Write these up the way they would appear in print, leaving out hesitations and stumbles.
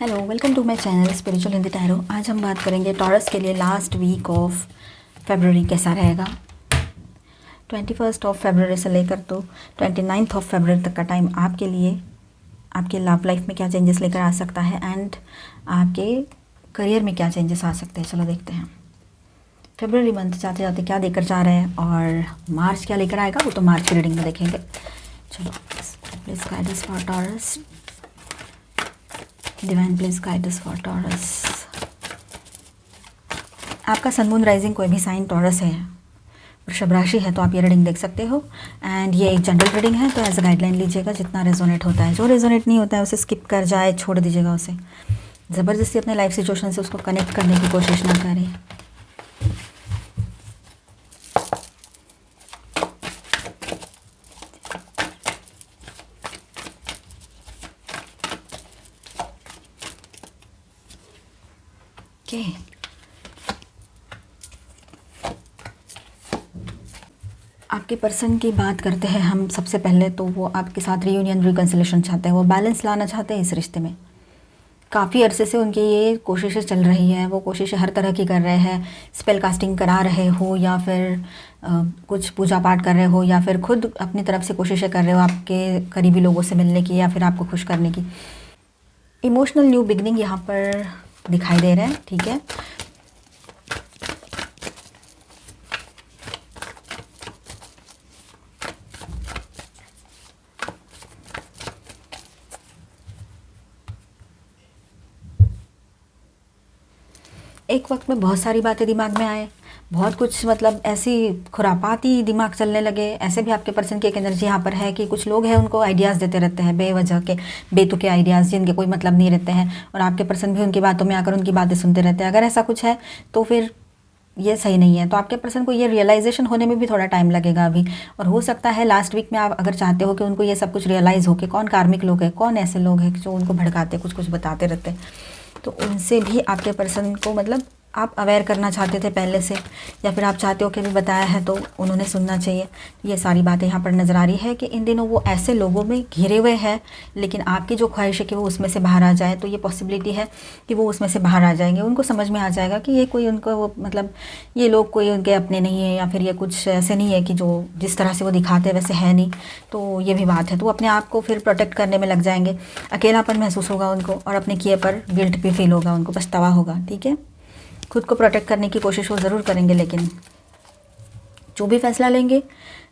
Hello, welcome to my channel spiritual Hindi tarot. आज हम बात करेंगे टॉरस के लिए लास्ट वीक ऑफ फरवरी कैसा रहेगा। 21 से लेकर तो 29 तक का टाइम आपके लिए आपके लव लाइफ में क्या चेंजेस लेकर आ सकता है एंड आपके करियर में क्या चेंजेस आ सकते हैं। चलो देखते हैं फरवरी मंथ जाते जाते क्या देकर जा रहे हैं और मार्च क्या लेकर आएगा, वो तो मार्च की रीडिंग में देखेंगे। चलो please guide us for taurus, divine please guide us for taurus. आपका सन मून राइजिंग कोई भी साइन टॉरस है, वृषभ राशि है, तो आप ये रीडिंग देख सकते हो। एंड ये एक जनरल रीडिंग है, तो एज अ गाइडलाइन लीजिएगा जितना रेजोनेट होता है। जो रेजोनेट नहीं होता है उसे स्किप कर जाए, छोड़ दीजिएगा उसे। ज़बरदस्ती अपने लाइफ सिचुएशन से उसको कनेक्ट करने की कोशिश ना करें। ओके, आपके पर्सन की बात करते हैं हम सबसे पहले। तो वो आपके साथ रीयूनियन रिकन्सिलेशन चाहते हैं, वो बैलेंस लाना चाहते हैं इस रिश्ते में। काफ़ी अरसे से उनकी ये कोशिशें चल रही हैं, वो कोशिशें हर तरह की कर रहे हैं। स्पेल कास्टिंग करा रहे हो या फिर कुछ पूजा पाठ कर रहे हो या फिर खुद अपनी तरफ से कोशिशें कर रहे हो आपके करीबी लोगों से मिलने की या फिर आपको खुश करने की। इमोशनल न्यू बिगनिंग यहाँ पर दिखाई दे रहे हैं, ठीक है। एक वक्त में बहुत सारी बातें दिमाग में आए, बहुत कुछ मतलब ऐसी खुरापाती दिमाग चलने लगे। ऐसे भी आपके पर्सन की एक एनर्जी यहाँ पर है कि कुछ लोग हैं उनको आइडियाज़ देते रहते हैं, बेवजह के बेतुके आइडियाज़ जिनके कोई मतलब नहीं रहते हैं, और आपके पर्सन भी उनकी बातों में आकर उनकी बातें सुनते रहते हैं। अगर ऐसा कुछ है तो फिर ये सही नहीं है। तो आपके पर्सन को ये रियलाइजेशन होने में भी थोड़ा टाइम लगेगा अभी, और हो सकता है लास्ट वीक में आप अगर चाहते हो कि उनको ये सब कुछ रियलाइज़ हो कि कौन कार्मिक लोग हैं, कौन ऐसे लोग हैं जो उनको भड़काते कुछ कुछ बताते रहते हैं, तो उनसे भी आपके पर्सन को मतलब आप अवेयर करना चाहते थे पहले से, या फिर आप चाहते हो कि भी बताया है तो उन्होंने सुनना चाहिए। ये सारी बातें यहाँ पर नज़र आ रही है कि इन दिनों वो ऐसे लोगों में घिरे हुए हैं, लेकिन आपकी जो ख्वाहिश है कि वो उसमें से बाहर आ जाए, तो ये पॉसिबिलिटी है कि वो उसमें से बाहर आ जाएंगे। उनको समझ में आ जाएगा कि ये कोई उनको वो मतलब ये लोग कोई उनके अपने नहीं है, या फिर ये कुछ ऐसे नहीं है कि जो जिस तरह से वो दिखाते हैं वैसे है नहीं। तो ये भी बात है, तो वो अपने आप को फिर प्रोटेक्ट करने में लग जाएंगे। अकेलापन महसूस होगा उनको और अपने किए पर गिल्ट भी फील होगा उनको, पछतावा होगा, ठीक है। खुद को प्रोटेक्ट करने की कोशिश वो ज़रूर करेंगे, लेकिन जो भी फैसला लेंगे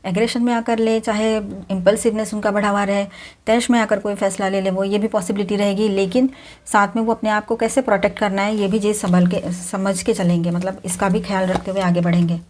एग्रेशन में आकर ले, चाहे इम्पल्सिवनेस उनका बढ़ा हुआ रहे, तैश में आकर कोई फैसला ले ले, वो ये भी पॉसिबिलिटी रहेगी। लेकिन साथ में वो अपने आप को कैसे प्रोटेक्ट करना है ये भी चीज़ समझ के चलेंगे, मतलब इसका भी ख्याल रखते हुए आगे बढ़ेंगे।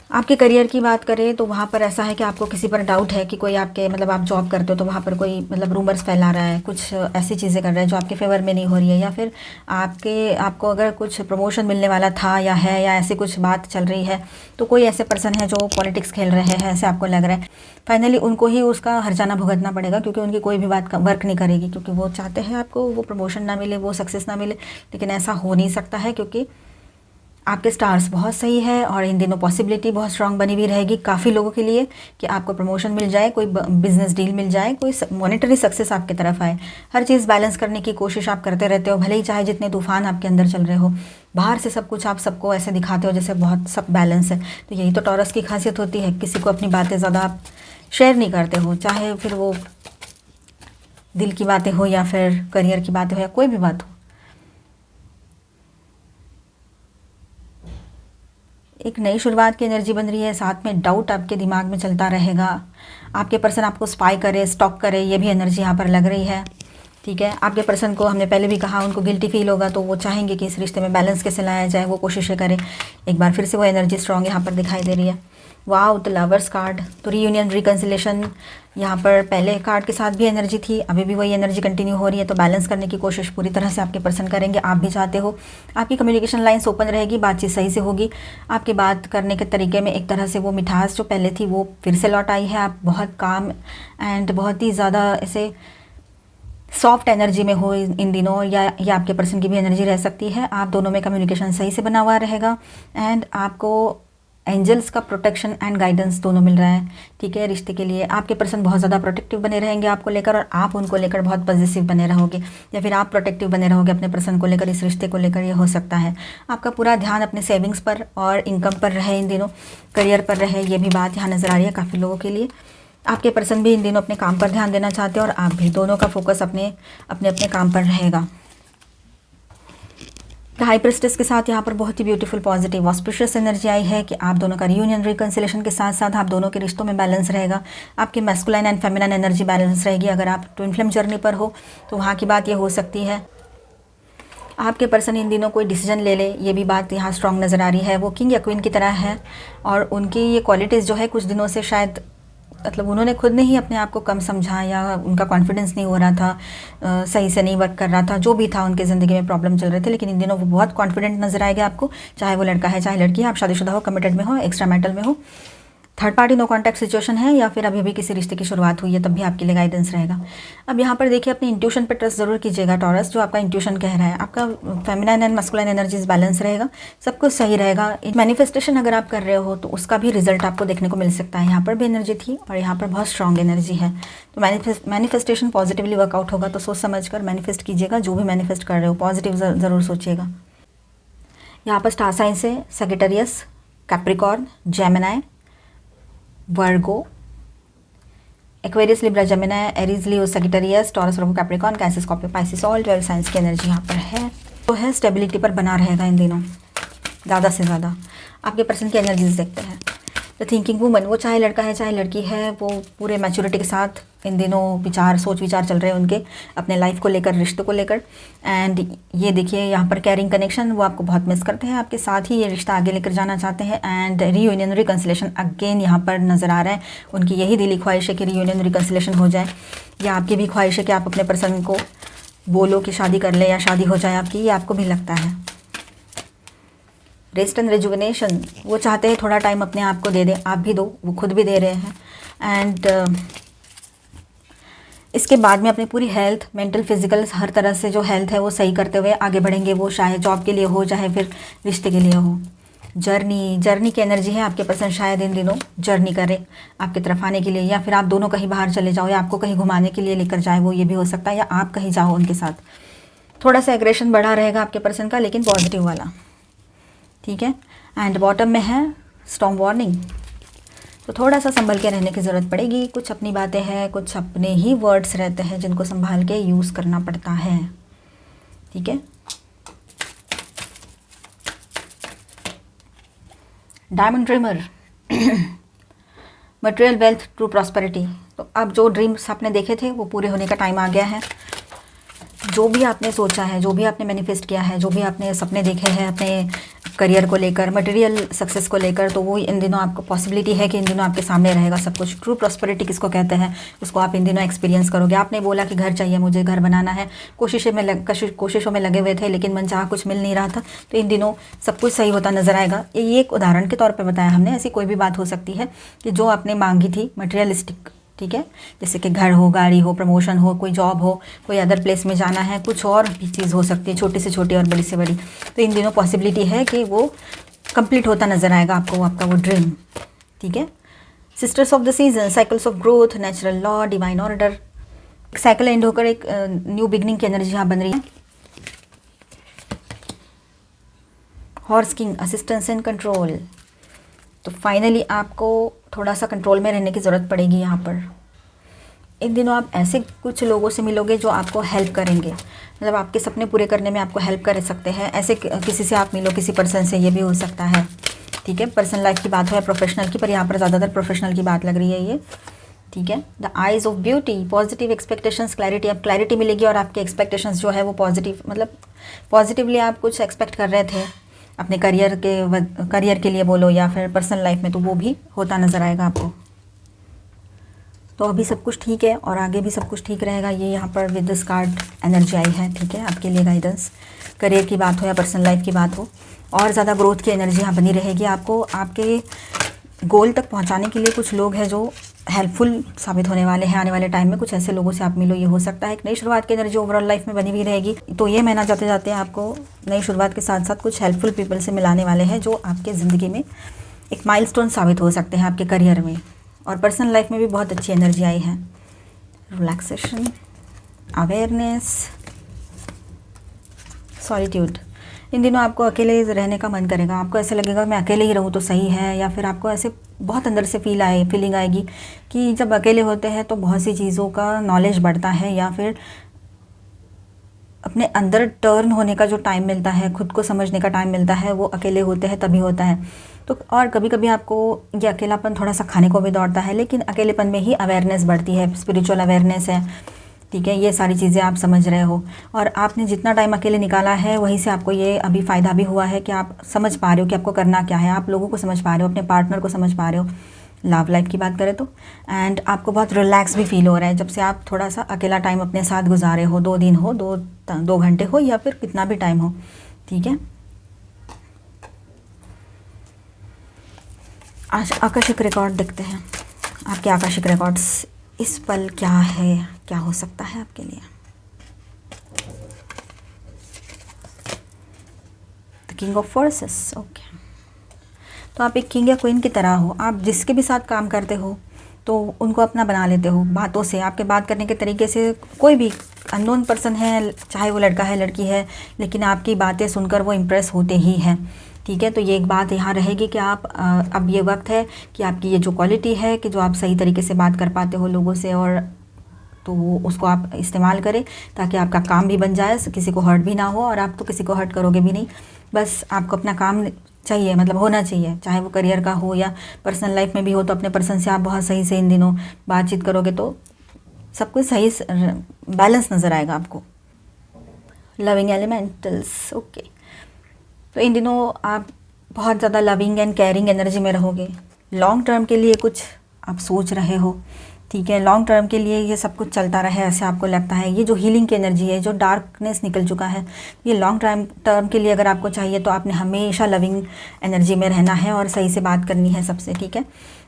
आपके करियर की बात करें तो वहाँ पर ऐसा है कि आपको किसी पर डाउट है कि कोई आपके मतलब आप जॉब करते हो तो वहाँ पर कोई मतलब रूमर्स फैला रहा है, कुछ ऐसी चीज़ें कर रहा है जो आपके फेवर में नहीं हो रही है, या फिर आपको अगर कुछ प्रमोशन मिलने वाला था या है, या ऐसी कुछ बात चल रही है, तो कोई ऐसे पर्सन है जो पॉलिटिक्स खेल रहे हैं, ऐसे आपको लग रहा है। फाइनली उनको ही उसका हर्जाना भुगतना पड़ेगा, क्योंकि उनकी कोई भी बात वर्क नहीं करेगी, क्योंकि वो चाहते हैं आपको वो प्रमोशन ना मिले, वो सक्सेस ना मिले, लेकिन ऐसा हो नहीं सकता है क्योंकि आपके स्टार्स बहुत सही है और इन दिनों पॉसिबिलिटी बहुत स्ट्रांग बनी हुई रहेगी काफ़ी लोगों के लिए कि आपको प्रमोशन मिल जाए, कोई बिजनेस डील मिल जाए, कोई मॉनेटरी सक्सेस आपकी तरफ आए। हर चीज़ बैलेंस करने की कोशिश आप करते रहते हो, भले ही चाहे जितने तूफान आपके अंदर चल रहे हो। बाहर से सब कुछ आप सबको ऐसे दिखाते हो जैसे बहुत सब बैलेंस है, तो यही तो टॉरस की खासियत होती है। किसी को अपनी बातें ज़्यादा आप शेयर नहीं करते हो, चाहे फिर वो दिल की बातें हो या फिर करियर की बातें हो या कोई भी बात हो। एक नई शुरुआत की एनर्जी बन रही है, साथ में डाउट आपके दिमाग में चलता रहेगा। आपके पर्सन आपको स्पाई करे, स्टॉक करे, ये भी एनर्जी यहाँ पर लग रही है, ठीक है। आपके पर्सन को हमने पहले भी कहा उनको गिल्टी फील होगा, तो वो चाहेंगे कि इस रिश्ते में बैलेंस कैसे लाया जाए, वो कोशिशें करें। एक बार फिर से वो एनर्जी स्ट्रॉन्ग यहाँ पर दिखाई दे रही है। वाओ, द लवर्स कार्ड, तो रीयूनियन रिकन्सिलेशन यहाँ पर पहले कार्ड के साथ भी एनर्जी थी, अभी भी वही एनर्जी कंटिन्यू हो रही है। तो बैलेंस करने की कोशिश पूरी तरह से आपके पर्सन करेंगे, आप भी चाहते हो। आपकी कम्युनिकेशन लाइन्स ओपन रहेगी, बातचीत सही से होगी। आपकी बात करने के तरीके में एक तरह से वो मिठास जो पहले थी वो फिर से लौट आई है। आप बहुत काम एंड बहुत ही ज़्यादा ऐसे सॉफ्ट एनर्जी में हो इन दिनों, या आपके पर्सन की भी एनर्जी रह सकती है। आप दोनों में कम्युनिकेशन सही से बना हुआ रहेगा एंड आपको एंजल्स का प्रोटेक्शन एंड गाइडेंस दोनों मिल रहा है, ठीक है। रिश्ते के लिए आपके पर्सन बहुत ज़्यादा प्रोटेक्टिव बने रहेंगे आपको लेकर, और आप उनको लेकर बहुत पॉजिटिव बने रहोगे, या फिर आप प्रोटेक्टिव बने रहोगे अपने पर्सन को लेकर, इस रिश्ते को लेकर, ये हो सकता है। आपका पूरा ध्यान अपने सेविंग्स पर और इनकम पर रहे इन दिनों, करियर पर रहे, ये भी बात यहाँ नज़र आ रही है काफ़ी लोगों के लिए। आपके पर्सन भी इन दिनों अपने काम पर ध्यान देना चाहते हैं और आप भी, दोनों का फोकस अपने अपने काम पर रहेगा। हाई प्रेस्टेस के साथ यहाँ पर बहुत ही ब्यूटीफुल पॉजिटिव ऑस्पिशियस एनर्जी आई है कि आप दोनों का रियूनियन रिकंसिलेशन के साथ साथ आप दोनों के रिश्तों में बैलेंस रहेगा। आपकी masculine and feminine energy balance रहेगी। अगर आप ट्विन फ्लेम जर्नी पर हो तो वहाँ की बात ये हो सकती है। आपके पर्सन इन दिनों कोई डिसीजन ले ले, ये भी बात यहाँ स्ट्रॉन्ग नज़र आ रही है। वो किंग या क्वीन की तरह है और उनकी ये क्वालिटीज़ जो है कुछ दिनों से शायद मतलब उन्होंने खुद ने ही अपने आप को कम समझा, या उनका कॉन्फिडेंस नहीं हो रहा था, सही से नहीं वर्क कर रहा था, जो भी था उनके ज़िंदगी में प्रॉब्लम चल रहे थे, लेकिन इन दिनों वो बहुत कॉन्फिडेंट नजर आएगा आपको। चाहे वो लड़का है चाहे लड़की है, आप शादीशुदा हो, कमिटेड में हो, एक्स्ट्रा मैरिटल में हो, third party no contact situation है, या फिर अभी किसी रिश्ते की शुरुआत हुई है, तब भी आपके लिए गाइडेंस रहेगा। अब यहाँ पर देखिए अपनी इंट्यूशन पर ट्रस्ट ज़रूर कीजिएगा टॉरस, जो आपका इंट्यूशन कह रहा है। आपका feminine and masculine energies balance रहेगा, सब कुछ सही रहेगा। मैनिफेस्टेशन अगर आप कर रहे हो तो उसका भी रिजल्ट आपको देखने को मिल सकता है। यहाँ पर भी एनर्जी थी और यहाँ पर बहुत स्ट्रॉन्ग एनर्जी है, तो मैनिफेस्टेशन पॉजिटिवली वर्कआउट होगा। तो सोच समझ कर मैनिफेस्ट कीजिएगा, जो भी मैनिफेस्ट कर रहे हो पॉजिटिव ज़रूर सोचिएगा। यहाँ पर स्टार साइंस है Sagittarius, Capricorn, Gemini, Virgo, Aquarius, Libra, Gemini, Aries, Leo, Sagittarius, Taurus, Virgo, Capricorn, Cancer, Scorpio, Pisces, all 12 signs की एनर्जी यहाँ पर है। तो है स्टेबिलिटी पर बना रहेगा इन दिनों ज़्यादा से ज़्यादा। आपके पर्सन की एनर्जीज देखते हैं। द थिंकिंग वूमन, वो चाहे लड़का है चाहे लड़की है, वो पूरे मैच्योरिटी के साथ इन दिनों सोच विचार चल रहे हैं उनके अपने लाइफ को लेकर, रिश्तों को लेकर। एंड ये देखिए यहाँ पर कैरिंग कनेक्शन, वो आपको बहुत मिस करते हैं, आपके साथ ही ये रिश्ता आगे लेकर जाना चाहते हैं। एंड रीयूनियन रिकंसिलेशन अगेन यहाँ पर नज़र आ रहा है। उनकी यही दिली ख्वाहिश है कि रीयूनियन रिकंसिलेशन हो जाए, या आपकी भी ख्वाहिश है कि आप अपने पर्सन को बोलो कि शादी कर ले या शादी हो जाए आपकी, ये आपको भी लगता है। रेस्ट एंड रेजुविनेशन, वो चाहते हैं थोड़ा टाइम अपने आप को दे दें, आप भी दो, वो खुद भी दे रहे हैं। एंड इसके बाद में अपनी पूरी हेल्थ, मेंटल, फिजिकल, हर तरह से जो हेल्थ है वो सही करते हुए आगे बढ़ेंगे। वो चाहे जॉब के लिए हो चाहे फिर रिश्ते के लिए हो। जर्नी की एनर्जी है। आपके पर्सन शायद इन दिनों जर्नी करे आपकी तरफ आने के लिए, या फिर आप दोनों कहीं बाहर चले जाओ, या आपको कहीं घुमाने के लिए लेकर जाए, वो ये भी हो सकता है, या आप कहीं जाओ उनके साथ। थोड़ा सा एग्रेशन बढ़ा रहेगा आपके पर्सन का, लेकिन पॉजिटिव वाला, ठीक है। एंड बॉटम में है स्टॉर्म वार्निंग, तो थोड़ा सा संभल के रहने की ज़रूरत पड़ेगी। कुछ अपनी बातें हैं, कुछ अपने ही वर्ड्स रहते हैं जिनको संभाल के यूज़ करना पड़ता है, ठीक है। Diamond dreamer, material wealth, true prosperity. तो अब जो ड्रीम्स आपने देखे थे वो पूरे होने का टाइम आ गया है। जो भी आपने सोचा है, जो भी आपने मैनिफेस्ट किया है, जो भी आपने सपने देखे हैं अपने करियर को लेकर, मटेरियल सक्सेस को लेकर, तो वो इन दिनों आपको पॉसिबिलिटी है कि इन दिनों आपके सामने रहेगा सब कुछ। ट्रू प्रॉस्पेरिटी किसको कहते हैं, उसको आप इन दिनों एक्सपीरियंस करोगे। आपने बोला कि घर चाहिए मुझे, घर बनाना है, कोशिशों में लगे हुए थे, लेकिन मनचाहा कुछ मिल नहीं रहा था, तो इन दिनों सब कुछ सही होता नजर आएगा। ये एक उदाहरण के तौर पर बताया हमने, ऐसी कोई भी बात हो सकती है कि जो आपने मांगी थी मटेरियलिस्टिक, ठीक है, जैसे कि घर हो, गाड़ी हो, प्रमोशन हो, कोई जॉब हो, कोई अदर प्लेस में जाना है, कुछ और भी चीज़ हो सकती है, छोटी से छोटी और बड़ी से बड़ी। तो इन दिनों पॉसिबिलिटी है कि वो कंप्लीट होता नजर आएगा आपको, आपका वो ड्रीम, ठीक है। Sisters of the season, cycles of growth, natural law, divine order, cycle and होकर एक न्यू बिगनिंग की एनर्जी यहाँ बन रही है। Horse king, assistance and control, तो फाइनली आपको थोड़ा सा कंट्रोल में रहने की ज़रूरत पड़ेगी यहाँ पर। इन दिनों आप ऐसे कुछ लोगों से मिलोगे जो आपको हेल्प करेंगे, मतलब आपके सपने पूरे करने में आपको हेल्प कर सकते हैं। ऐसे किसी से आप मिलो, किसी पर्सन से, ये भी हो सकता है, ठीक है। पर्सनल लाइफ की बात हो या प्रोफेशनल की, पर यहाँ पर ज़्यादातर प्रोफेशनल की बात लग रही है ये, ठीक है। The eyes of beauty, positive expectations, clarity, अब क्लैरिटी मिलेगी और आपके एक्सपेक्टेशंस जो है वो पॉजिटिव, मतलब पॉजिटिवली आप कुछ एक्सपेक्ट कर रहे थे अपने करियर के लिए बोलो या फिर पर्सनल लाइफ में, तो वो भी होता नज़र आएगा आपको। तो अभी सब कुछ ठीक है और आगे भी सब कुछ ठीक रहेगा। ये यहाँ पर विद दिस कार्ड एनर्जी आई है, ठीक है, आपके लिए गाइडेंस। करियर की बात हो या पर्सनल लाइफ की बात हो, और ज़्यादा ग्रोथ की एनर्जी यहाँ बनी रहेगी। आपको आपके गोल तक पहुँचाने के लिए कुछ लोग हैं जो हेल्पफुल साबित होने वाले हैं आने वाले टाइम में। कुछ ऐसे लोगों से आप मिलो, ये हो सकता है। एक नई शुरुआत की एनर्जी ओवरऑल लाइफ में बनी हुई रहेगी। तो ये महीना जाते जाते आपको नई शुरुआत के साथ साथ कुछ हेल्पफुल पीपल से मिलाने वाले हैं जो आपके ज़िंदगी में एक माइलस्टोन साबित हो सकते हैं आपके करियर में। और पर्सनल लाइफ में भी बहुत अच्छी एनर्जी आई है। Relaxation, awareness, solitude. इन दिनों आपको अकेले रहने का मन करेगा, आपको ऐसे लगेगा मैं अकेले ही रहूँ तो सही है, या फिर आपको ऐसे बहुत अंदर से फीलिंग आएगी कि जब अकेले होते हैं तो बहुत सी चीज़ों का नॉलेज बढ़ता है, या फिर अपने अंदर टर्न होने का जो टाइम मिलता है, खुद को समझने का टाइम मिलता है, वो अकेले होते हैं तभी होता है। तो और कभी कभी आपको ये अकेलापन थोड़ा सा खाने को भी दौड़ता है, लेकिन अकेलेपन में ही अवेयरनेस बढ़ती है, स्पिरिचुअल अवेयरनेस है, ठीक है। ये सारी चीज़ें आप समझ रहे हो, और आपने जितना टाइम अकेले निकाला है वहीं से आपको ये अभी फ़ायदा भी हुआ है कि आप समझ पा रहे हो कि आपको करना क्या है, आप लोगों को समझ पा रहे हो, अपने पार्टनर को समझ पा रहे हो, लव लाइफ की बात करें तो। एंड आपको बहुत रिलैक्स भी फील हो रहा है जब से आप थोड़ा सा अकेला टाइम अपने साथ गुजारे हो, 2 दिन हो, 2 घंटे हो, या फिर कितना भी टाइम हो, ठीक है। आज आकाशिक रिकॉर्ड देखते हैं, आपके आकाशिक रिकॉर्ड्स इस पल क्या है, क्या हो सकता है आपके लिए। The king of forces, okay. तो आप एक किंग या क्वीन की तरह हो, आप जिसके भी साथ काम करते हो तो उनको अपना बना लेते हो बातों से, आपके बात करने के तरीके से। कोई भी अननोन पर्सन है, चाहे वो लड़का है लड़की है, लेकिन आपकी बातें सुनकर वो इम्प्रेस होते ही हैं, ठीक है। तो ये एक बात यहाँ रहेगी कि आप अब ये वक्त है कि आपकी ये जो क्वालिटी है कि जो आप सही तरीके से बात कर पाते हो लोगों से, और तो उसको आप इस्तेमाल करें ताकि आपका काम भी बन जाए, किसी को हर्ट भी ना हो, और आप तो किसी को हर्ट करोगे भी नहीं। बस आपको अपना काम चाहिए, मतलब होना चाहिए, चाहे वो करियर का हो या पर्सनल लाइफ में भी हो। तो अपने पर्सन से आप बहुत सही से इन दिनों बातचीत करोगे तो सब कुछ सही बैलेंस नज़र आएगा आपको। Loving elementals, okay. तो इन दिनों आप बहुत ज़्यादा लविंग एंड केयरिंग एनर्जी में रहोगे। लॉन्ग टर्म के लिए कुछ आप सोच रहे हो, ठीक है। लॉन्ग टर्म के लिए ये सब कुछ चलता रहे ऐसे आपको लगता है। ये जो हीलिंग की एनर्जी है, जो डार्कनेस निकल चुका है, ये लॉन्ग टर्म के लिए अगर आपको चाहिए तो आपने हमेशा लविंग एनर्जी में रहना है और सही से बात करनी है सबसे, ठीक है।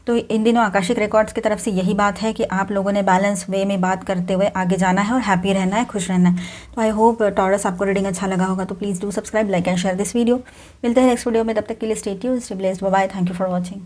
तो इन दिनों आकाशिक रिकॉर्ड्स की तरफ से यही बात है कि आप लोगों ने बैलेंस वे में बात करते हुए आगे जाना है और हैप्पी रहना है, खुश रहना है। तो आई होप टॉरस आपको रीडिंग अच्छा लगा होगा। तो please do subscribe, like and share this video. मिलते हैं नेक्स्ट वीडियो में, तब तक के लिए stay tuned, stay blessed, bye bye, thank you for watching.